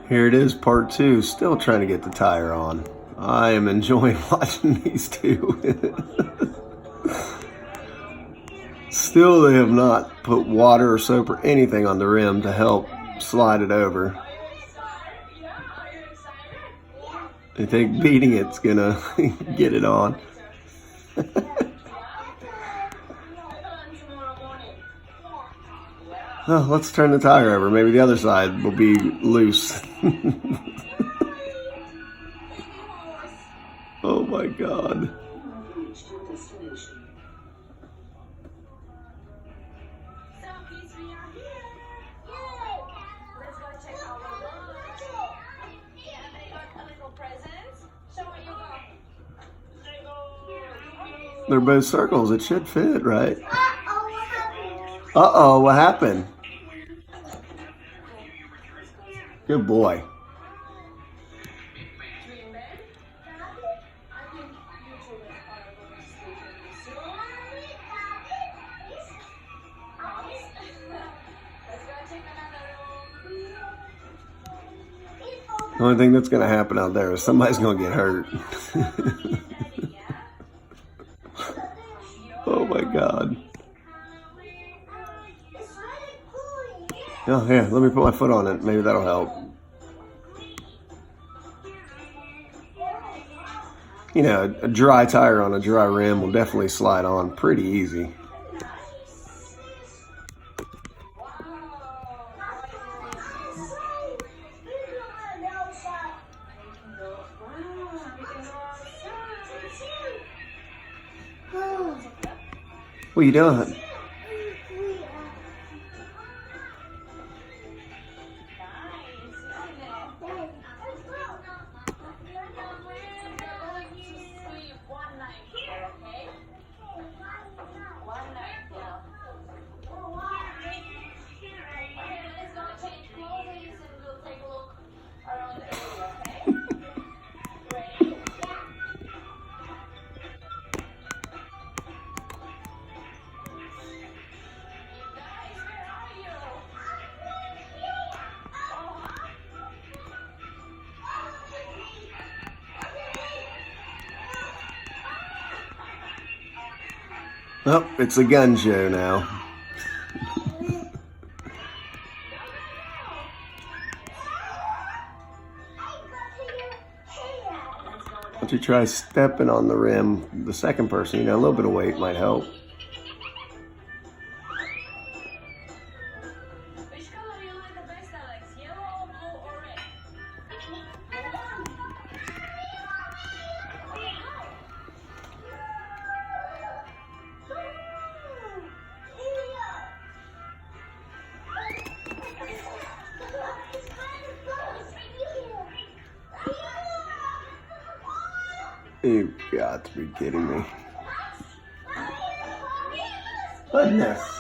Here it is, part two. Still trying to get the tire on. I am enjoying watching these two. Still, they have not put water or soap or anything on the rim to help slide it over. I think beating it's gonna get it on. Oh, let's turn the tire over. Maybe the other side will be loose. Oh my God. They're both circles. It should fit, right? Uh-oh, what happened? Good boy. The only thing that's going to happen out there is somebody's going to get hurt. Oh my God. Oh, yeah, let me put my foot on it. Maybe that'll help. You know, a dry tire on a dry rim will definitely slide on pretty easy. What are you doing? Oh, it's a gun show now. Why don't you try stepping on the rim, the second person, you know, a little bit of weight might help. You've got to be kidding me. Goodness.